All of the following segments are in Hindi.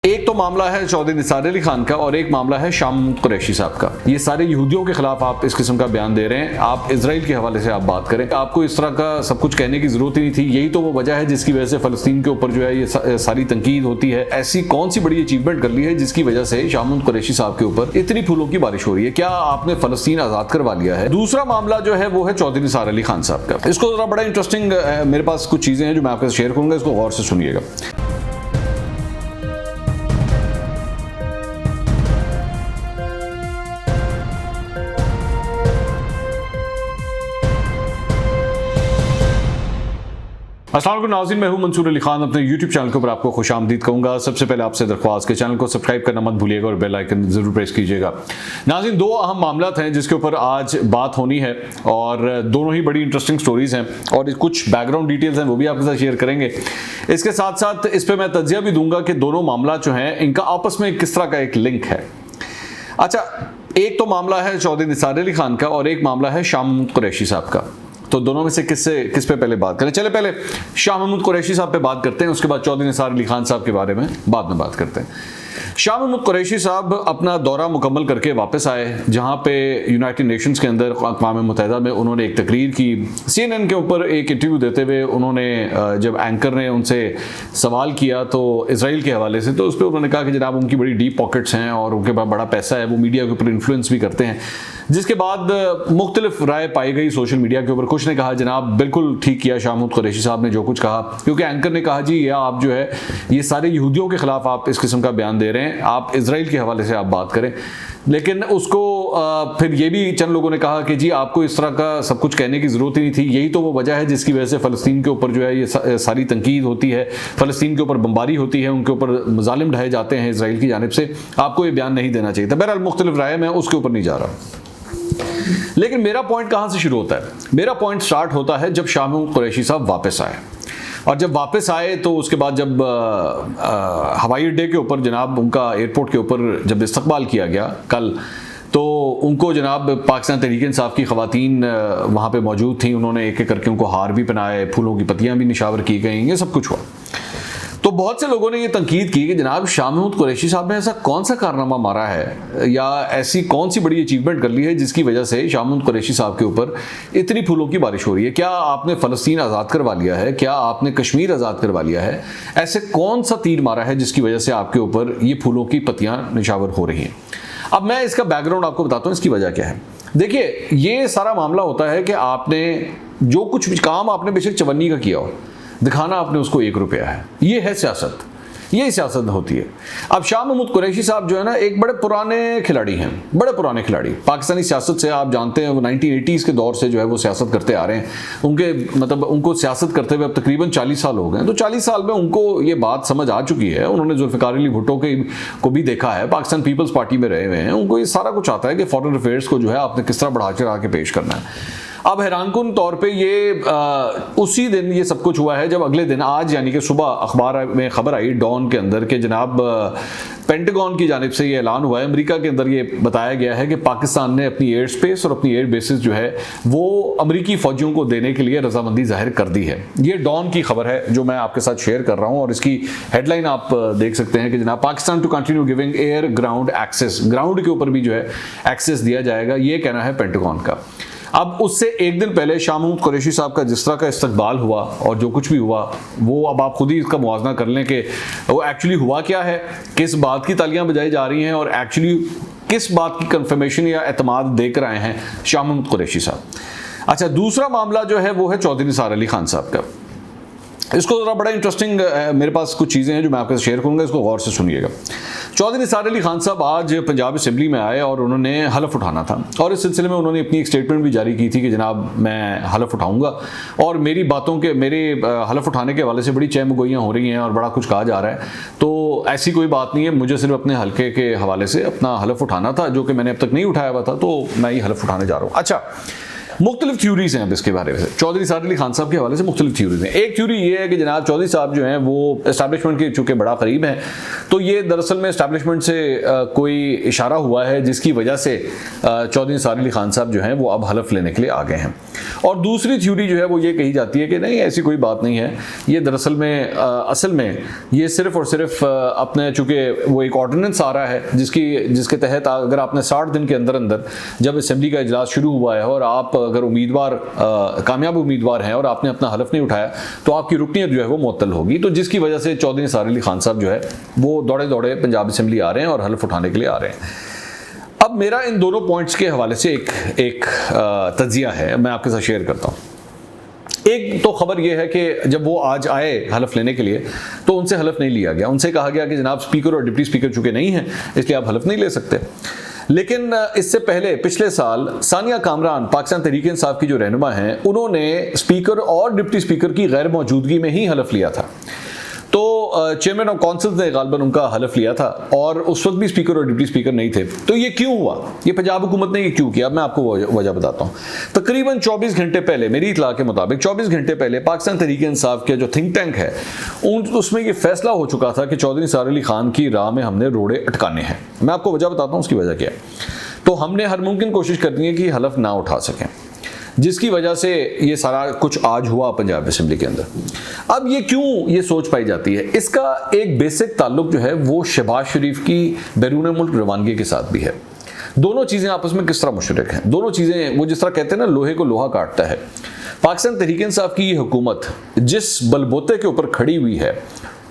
एक तो मामला है चौधरी निसार अली खान का और एक मामला है शाह महमूद कुरैशी साहब का। ये सारे यहूदियों के खिलाफ आप इस किस्म का बयान दे रहे हैं। आप इजराइल के हवाले से आप बात करें, आपको इस तरह का सब कुछ कहने की जरूरत ही नहीं थी। यही तो वो वजह है जिसकी वजह से फलस्तीन के ऊपर जो है ये सारी तनकीद होती है। ऐसी कौन सी बड़ी अचीवमेंट कर ली है जिसकी वजह से शाह महमूद कुरैशी साहब के ऊपर इतनी फूलों की बारिश हो रही है? क्या आपने फलस्तीन आजाद करवा लिया है? दूसरा मामला जो है वो है चौधरी निसार अली खान साहब का। इसको जरा बड़ा इंटरेस्टिंग, मेरे पास कुछ चीजें हैं जो मैं आपके साथ शेयर करूंगा, इसको गौर से सुनिएगा। अस्सलाम वालेकुम नाज़रीन, मैं हूं मंसूर अली खान। अपने YouTube चैनल के ऊपर आपको खुशामदीद कहूंगा। सबसे पहले आपसे दरख्वास्त के चैनल को सब्सक्राइब करना मत भूलिएगा और बेल आइकन जरूर प्रेस कीजिएगा। नाज़रीन, दो अहम मामला हैं जिसके ऊपर आज बात होनी है और दोनों ही बड़ी इंटरेस्टिंग स्टोरीज हैं और कुछ बैकग्राउंड डिटेल्स हैं वो भी आपके साथ शेयर करेंगे। इसके साथ साथ इस पर मैं तज्जिया भी दूंगा कि दोनों मामला जो हैं इनका आपस में किस तरह का एक लिंक है। अच्छा, एक तो मामला है चौधरी निसार अली खान का और एक मामला है शाह महमूद कुरैशी साहब का। तो दोनों में से किस पे पहले बात करें? चले पहले शाह महमूद कुरैशी साहब पे बात करते हैं, उसके बाद चौधरी निसार अली खान साहब के बारे में बाद में बात करते हैं। शाह महमूद कुरैशी साहब अपना दौरा मुकम्मल करके वापस आए, जहां पे यूनाइटेड नेशंस के अंदर अक़वाम मुत्तहिदा में उन्होंने एक तकरीर की। CNN के ऊपर एक इंटरव्यू देते हुए उन्होंने जब एंकर ने उनसे सवाल किया तो इसराइल के हवाले से, तो उस पर उन्होंने कहा कि जनाब उनकी बड़ी डीप पॉकेट्स हैं और उनके पास बड़ा पैसा है, वो मीडिया के ऊपर इन्फ्लुएंस भी करते हैं। जिसके बाद मुख्तलिफ राय पाई गई सोशल मीडिया के ऊपर। कुछ ने कहा जनाब बिल्कुल ठीक किया शाह महमूद कुरैशी साहब ने जो कुछ कहा, क्योंकि एंकर ने कहा जी या आप जो है ये सारे यहूदियों के खिलाफ आप इस किस्म का बयान दे रहे हैं, आप इजराइल के हवाले से आप बात करें। लेकिन उसको फिर ये भी चंद लोगों ने कहा कि जी आपको इस तरह का सब कुछ कहने की जरूरत ही नहीं थी। यही तो वो वजह है जिसकी वजह से फलस्तीन के ऊपर जो है ये सारी तनकीद होती है, फलस्तीन के ऊपर बमबारी होती है, उनके ऊपर मजालिम ढाए जाते हैं इसराइल की जानिब से। आपको ये बयान नहीं देना चाहिए था। बहरहाल मुख्तलिफ राय, मैं उसके ऊपर नहीं जा रहा। लेकिन मेरा पॉइंट कहां से शुरू होता है? मेरा पॉइंट स्टार्ट होता है जब शाह महमूद कुरैशी साहब वापस आए। और जब वापस आए तो उसके बाद जब हवाई अड्डे के ऊपर जनाब उनका एयरपोर्ट के ऊपर जब इस्तकबाल किया गया कल, तो उनको जनाब पाकिस्तान तहरीक इंसाफ की ख़वातीन वहाँ पे मौजूद थी। उन्होंने एक एक करके उनको हार भी पहनाए, फूलों की पत्तियाँ भी निशावर की गई, ये सब कुछ हुआ। तो बहुत से लोगों ने ये तनकीद की कि जनाब शाह महमूद कुरैशी साहब ने ऐसा कौन सा कारनामा मारा है या ऐसी कौन सी बड़ी अचीवमेंट कर ली है जिसकी वजह से शाह महमूद कुरैशी साहब के ऊपर इतनी फूलों की बारिश हो रही है? क्या आपने फ़लस्तीन आज़ाद करवा लिया है? क्या आपने कश्मीर आज़ाद करवा लिया है? ऐसे कौन सा तीर मारा है जिसकी वजह से आपके ऊपर ये फूलों की पत्तियाँ निशावर हो रही हैं? अब मैं इसका बैकग्राउंड आपको बताता हूँ, इसकी वजह क्या है। देखिए, ये सारा मामला होता है कि आपने जो कुछ भी काम आपने बेशक चवन्नी का किया हो, दिखाना आपने उसको 1 रुपया है। ये है सियासत, ये सियासत होती है। अब शाह महमूद कुरैशी साहब जो है ना एक बड़े पुराने खिलाड़ी हैं, बड़े पुराने खिलाड़ी। पाकिस्तानी सियासत से आप जानते हैं वो 1980s के दौर से जो है वो सियासत करते आ रहे हैं। उनको सियासत करते हुए अब तकरीबन 40 साल हो गए हैं। तो 40 साल में उनको ये बात समझ आ चुकी है। उन्होंने जुल्फ़िकार अली भुट्टो को भी देखा है, पाकिस्तान पीपल्स पार्टी में रहे हुए हैं। उनको ये सारा कुछ आता है कि फॉरेन अफेयर्स को जो है आपने किस तरह बढ़ा चढ़ा के पेश करना है। अब हैरानकुन तौर पे ये उसी दिन ये सब कुछ हुआ है जब अगले दिन आज यानी कि सुबह अखबार में खबर आई डॉन के अंदर कि जनाब पेंटागन की जानिब से ये ऐलान हुआ है, अमेरिका के अंदर ये बताया गया है कि पाकिस्तान ने अपनी एयर स्पेस और अपनी एयर बेसिस जो है वो अमेरिकी फौजियों को देने के लिए रजामंदी जाहिर कर दी है। ये डॉन की खबर है जो मैं आपके साथ शेयर कर रहा हूँ और इसकी हेडलाइन आप देख सकते हैं कि जनाब Pakistan to continue giving air ground access, ground के ऊपर भी जो है एक्सेस दिया जाएगा, ये कहना है पेंटागन का। अब उससे एक दिन पहले शाह महमूद कुरैशी साहब का जिस तरह का इस्तकबाल हुआ और जो कुछ भी हुआ वो अब आप खुद ही इसका मुआवजा कर लें कि वो एक्चुअली हुआ क्या है, किस बात की तालियां बजाई जा रही हैं और एक्चुअली किस बात की कंफर्मेशन या एतमाद देकर आए हैं शाह महमूद कुरैशी साहब। अच्छा, दूसरा मामला जो है वो है चौधरी निसार अली खान साहब का। इसको ज़रा बड़ा इंटरेस्टिंग, मेरे पास कुछ चीज़ें हैं जो मैं आपके साथ शेयर करूंगा, इसको गौर से सुनिएगा। चौधरी निसार अली खान साहब आज पंजाब असेंबली में आए और उन्होंने हलफ उठाना था और इस सिलसिले में उन्होंने अपनी एक स्टेटमेंट भी जारी की थी कि जनाब मैं हलफ उठाऊंगा और मेरे हलफ उठाने के हवाले से बड़ी चहमगोइयाँ हो रही हैं और बड़ा कुछ कहा जा रहा है। तो ऐसी कोई बात नहीं है, मुझे सिर्फ अपने हल्के के हवाले से अपना हलफ उठाना था जो कि मैंने अब तक नहीं उठाया हुआ था, तो मैं ये हलफ उठाने जा रहा हूँ। अच्छा, मुख्तलिफ थ्योरीज हैं अब इसके बारे में। चौधरी निसार अली खान साहब के हवाले से मुख्तलिफ थ्योरीज हैं। एक थ्योरी ये है कि जनाब चौधरी साहब जो हैं वो एस्टैब्लिशमेंट के चूँकि बड़ा करीब हैं, तो ये दरअसल में एस्टैब्लिशमेंट से कोई इशारा हुआ है जिसकी वजह से चौधरी निसार अली खान साहब जो हैं वो अब हलफ लेने के लिए आ गए हैं। और दूसरी थ्योरी जो है वो ये कही जाती है कि नहीं, ऐसी कोई बात नहीं है, ये दरअसल में असल में ये सिर्फ और सिर्फ अपने चूँकि वो एक ऑर्डिनेंस आ रहा है जिसके तहत अगर आपने 60 दिन के अंदर अंदर जब असेंबली का इजलास शुरू हुआ है और आप अगर उम्मीदवार कामयाब उम्मीदवार हैं और आपने अपना हलफ नहीं उठाया तो आपकी रुकनीत जो है वो मुअत्तल होगी। तो जिसकी वजह से चौधरी निसार अली खान साहब जो है वो दौड़े दौड़े पंजाब असेंबली आ रहे हैं और हलफ उठाने के लिए आ रहे हैं। अब मेरा इन दोनों पॉइंट्स के हवाले से एक तज्जिया है, मैं आपके साथ शेयर करता हूँ। एक तो खबर यह है कि जब वो आज आए हलफ लेने के लिए तो उनसे हलफ नहीं लिया गया। उनसे कहा गया कि जनाब स्पीकर और डिप्टी स्पीकर चूंकि नहीं है इसलिए आप हलफ नहीं ले सकते। लेकिन इससे पहले पिछले साल सानिया कामरान पाकिस्तान तहरीक इंसाफ की जो रहनुमा हैं, उन्होंने स्पीकर और डिप्टी स्पीकर की गैर मौजूदगी में ही हलफ लिया था। तो चेयरमैन ऑफ काउंसिल ने गालबन उनका हलफ लिया था और उस वक्त भी स्पीकर और डिप्टी स्पीकर नहीं थे। तो ये क्यों हुआ, ये पंजाब हुकूमत ने ये क्यों किया, मैं आपको वजह बताता हूँ। तकरीबन 24 घंटे पहले, मेरी इतला के मुताबिक 24 घंटे पहले पाकिस्तान तहरीक इंसाफ के जो थिंक टैंक है उसमें ये फैसला हो चुका था कि चौधरी निसार अली खान की राह में हमने रोड़े अटकाने हैं। मैं आपको वजह बताता हूँ उसकी वजह क्या है। तो हमने हर मुमकिन कोशिश करनी है कि हलफ ना उठा सकें, जिसकी वजह से ये सारा कुछ आज हुआ पंजाब असेंबली के अंदर। अब ये क्यों ये सोच पाई जाती है, इसका एक बेसिक ताल्लुक जो है वो शहबाज शरीफ की बैरून मुल्क रवानगी के साथ भी है। दोनों चीज़ें आपस में किस तरह मुशतरक हैं, दोनों चीज़ें वो जिस तरह कहते हैं ना लोहे को लोहा काटता है। पाकिस्तान तहरीक इंसाफ की ये हुकूमत जिस बलबूते के ऊपर खड़ी हुई है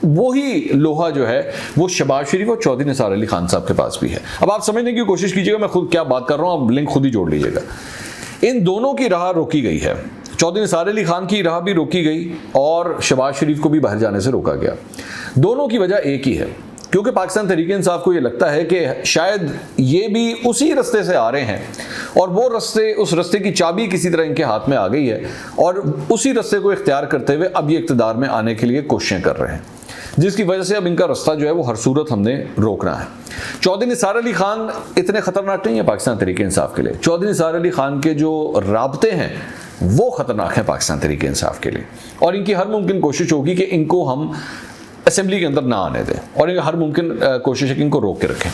वही लोहा जो है वो शहबाज शरीफ और चौधरी निसार अली खान साहब के पास भी है। अब आप समझने की कोशिश कीजिएगा मैं खुद क्या बात कर रहा हूँ, आप लिंक खुद ही जोड़ लीजिएगा। इन दोनों की राह रोकी गई है, चौधरी निसार अली खान की राह भी रोकी गई और शहबाज शरीफ को भी बाहर जाने से रोका गया। दोनों की वजह एक ही है, क्योंकि पाकिस्तान तहरीक इंसाफ को ये लगता है कि शायद ये भी उसी रास्ते से आ रहे हैं और वो रास्ते, उस रास्ते की चाबी किसी तरह इनके हाथ में आ गई है और उसी रास्ते को इख्तियार करते हुए अब ये इक़्तिदार में आने के लिए कोशिशें कर रहे हैं, जिसकी वजह से अब इनका रास्ता जो है वो हर सूरत हमने रोकना है। चौधरी निसार अली खान इतने खतरनाक नहीं है पाकिस्तान तहरीक इंसाफ के लिए। चौधरी निसार अली खान के जो राब्ते हैं वो खतरनाक हैं पाकिस्तान तहरीक इंसाफ के लिए और इनकी हर मुमकिन कोशिश होगी कि इनको हम असेंबली के अंदर ना आने दें और इनकी हर मुमकिन कोशिश है कि इनको रोक के रखें।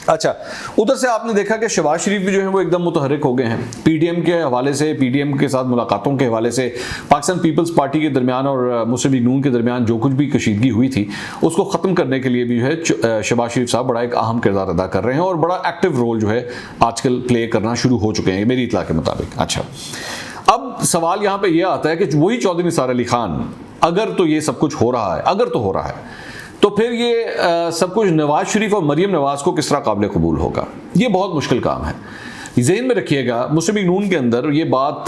अच्छा, उधर से आपने देखा कि शहबाज शरीफ भी जो है वो एकदम मुतहर्रिक हो गए हैं पीडीएम के हवाले से, पीडीएम के साथ मुलाकातों के हवाले से, पाकिस्तान पीपल्स पार्टी के दरमियान और मुस्लिम लीग नून के दरमियान जो कुछ भी कशीदगी हुई थी उसको ख़त्म करने के लिए भी जो है शहबाज शरीफ साहब बड़ा एक अहम किरदार अदा कर रहे हैं और बड़ा एक्टिव रोल जो है आजकल प्ले करना शुरू हो चुके हैं मेरी इतला के मुताबिक। अच्छा, अब सवाल यहाँ पर यह आता है कि वही चौधरी निसार अली खान अगर तो ये सब कुछ हो रहा है, अगर तो हो रहा है तो फिर ये सब कुछ नवाज शरीफ और मरियम नवाज को किस तरह काबिल कबूल होगा, ये बहुत मुश्किल काम है। ज़हन में रखिएगा मुस्लिम लीग नून के अंदर ये बात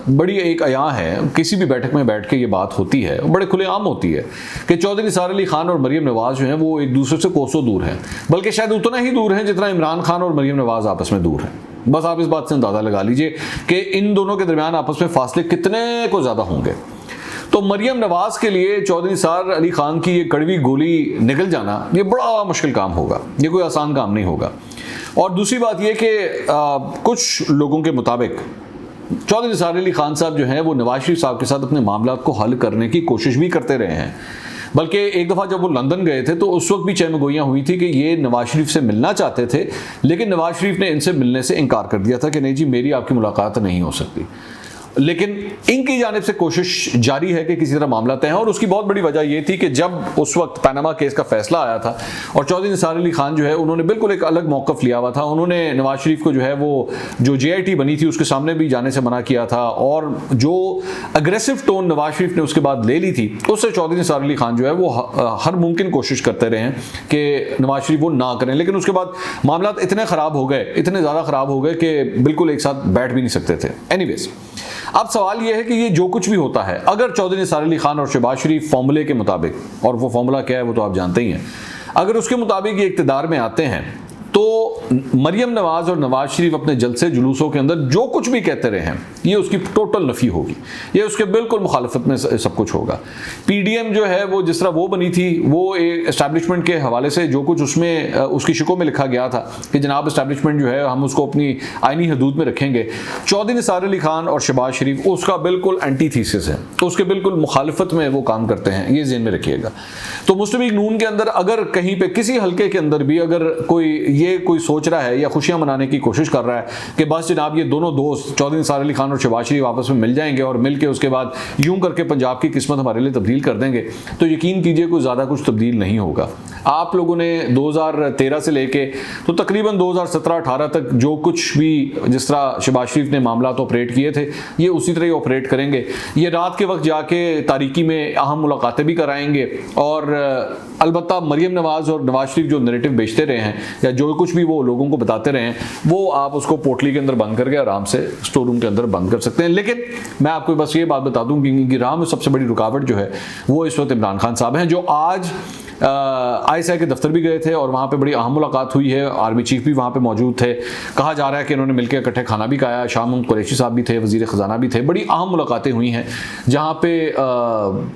बड़ी एक अयां है, किसी भी बैठक में बैठ के ये बात होती है, बड़े खुलेआम होती है कि चौधरी निसार अली खान और मरियम नवाज जो हैं वो एक दूसरे से कोसों दूर हैं, बल्कि शायद उतना ही दूर हैं जितना इमरान खान और मरियम नवाज आपस में दूर हैं। बस आप इस बात से अंदाज़ा लगा लीजिए कि इन दोनों के दरमियान आपस में फासले कितने को ज़्यादा होंगे। तो मरियम नवाज के लिए चौधरी निसार अली खान की ये कड़वी गोली निकल जाना ये बड़ा मुश्किल काम होगा, ये कोई आसान काम नहीं होगा। और दूसरी बात ये कि कुछ लोगों के मुताबिक चौधरी निसार अली खान साहब जो हैं वो नवाज शरीफ साहब के साथ अपने मामला को हल करने की कोशिश भी करते रहे हैं, बल्कि एक दफ़ा जब वो लंदन गए थे तो उस वक्त भी चहमगोइयाँ हुई थी कि ये नवाज शरीफ से मिलना चाहते थे, लेकिन नवाज शरीफ ने इनसे मिलने से इनकार कर दिया था कि नहीं जी मेरी आपकी मुलाकात नहीं हो सकती। लेकिन इनकी जानिब से कोशिश जारी है कि किसी तरह मामला तय है और उसकी बहुत बड़ी वजह यह थी कि जब उस वक्त पनामा केस का फैसला आया था और चौधरी निसार अली खान जो है उन्होंने बिल्कुल एक अलग मौक़िफ़ लिया हुआ था। उन्होंने नवाज शरीफ को जो है वो जो JIT बनी थी उसके सामने भी जाने से मना किया था और जो अग्रेसिव टोन नवाज शरीफ ने उसके बाद ले ली थी उससे चौधरी निसार अली खान जो है वो हर मुमकिन कोशिश करते रहे हैं कि नवाज शरीफ वो ना करें। लेकिन उसके बाद मामला इतने ख़राब हो गए, इतने ज़्यादा ख़राब हो गए कि बिल्कुल एक साथ बैठ भी नहीं सकते थे। एनीवेज, अब सवाल यह है कि ये जो कुछ भी होता है, अगर चौधरी निसार अली खान और शहबाज शरीफ फॉर्मूले के मुताबिक, और वो फॉर्मूला क्या है वो तो आप जानते ही हैं, अगर उसके मुताबिक ये इक़्तिदार में आते हैं तो मरियम नवाज और नवाज शरीफ अपने जलसे जुलूसों के अंदर जो कुछ भी कहते रहे हैं ये उसकी टोटल नफी होगी, ये उसके बिल्कुल मुखालफत में सब कुछ होगा। पीडीएम जो है वो जिस तरह वो बनी थी, वो एस्टैब्लिशमेंट के हवाले से जो कुछ उसमें उसकी शिकों में लिखा गया था कि जनाब एस्टैब्लिशमेंट जो है हम उसको अपनी आईनी हदूद में रखेंगे। चौधरी निसार अली खान और शहबाज शरीफ उसका बिल्कुल एंटीथीसिस है, उसके बिल्कुल मुखालफत में वो काम करते हैं, ये ज़हन में रखिएगा। तो मुस्लिम लीग नून के अंदर अगर कहीं पे किसी हल्के के अंदर भी अगर कोई सोच रहा है या खुशियां मनाने की कोशिश कर रहा है कि बस जनाब ये दोनों दोस्त चौधरी निसार अली खान और शहबाज शरीफ आपस में मिल जाएंगे और मिल के उसके बाद यूं करके पंजाब की किस्मत हमारे लिए तब्दील कर देंगे, तो यकीन कीजिए कोई ज़्यादा कुछ तब्दील नहीं होगा। आप लोगों ने 2013 से लेके तो तकरीबन 2017-18 तक जो कुछ भी जिस तरह शहबाज शरीफ ने मामला तो ऑपरेट किए थे ये उसी तरह ही ऑपरेट करेंगे। ये रात के वक्त जाके तारीकी में अहम मुलाकातें भी कराएंगे और अलबत्ता मरियम नवाज और नवाज शरीफ जो नैरेटिव बेचते रहे हैं या जो कुछ भी वो लोगों को बताते रहे हैं वो आप उसको पोटली के अंदर बंद करके आराम से स्टोर रूम के अंदर बंद कर सकते हैं। लेकिन मैं आपको बस ये बात बता दूं कि राह में सबसे बड़ी रुकावट जो है वो इस वक्त इमरान खान साहब हैं, जो आज ISI के दफ्तर भी गए थे और वहाँ पे बड़ी अहम मुलाकात हुई है। आर्मी चीफ भी वहाँ पे मौजूद थे, कहा जा रहा है कि इन्होंने मिलकर इकट्ठे खाना भी खाया। शाह महमूद कुरैशी साहब भी थे, वज़ीर ख़जाना भी थे। बड़ी अहम मुलाकातें हुई हैं जहाँ पे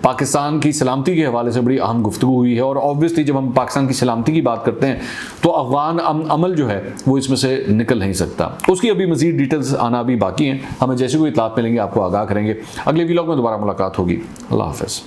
पाकिस्तान की सलामती के हवाले से बड़ी अहम गुफ्तगू हुई है। और ऑब्वियसली जब हम पाकिस्तान की सलामती की बात करते हैं तो अफगान अमल जो है वो इसमें से निकल नहीं सकता। उसकी अभी मज़ीद डिटेल्स आना अभी बाकी हैं, हमें जैसे कोई इत्तलात मिलेंगे आपको आगाह करेंगे। अगले व्लॉग में दोबारा मुलाकात होगी। अल्लाह हाफ़िज़।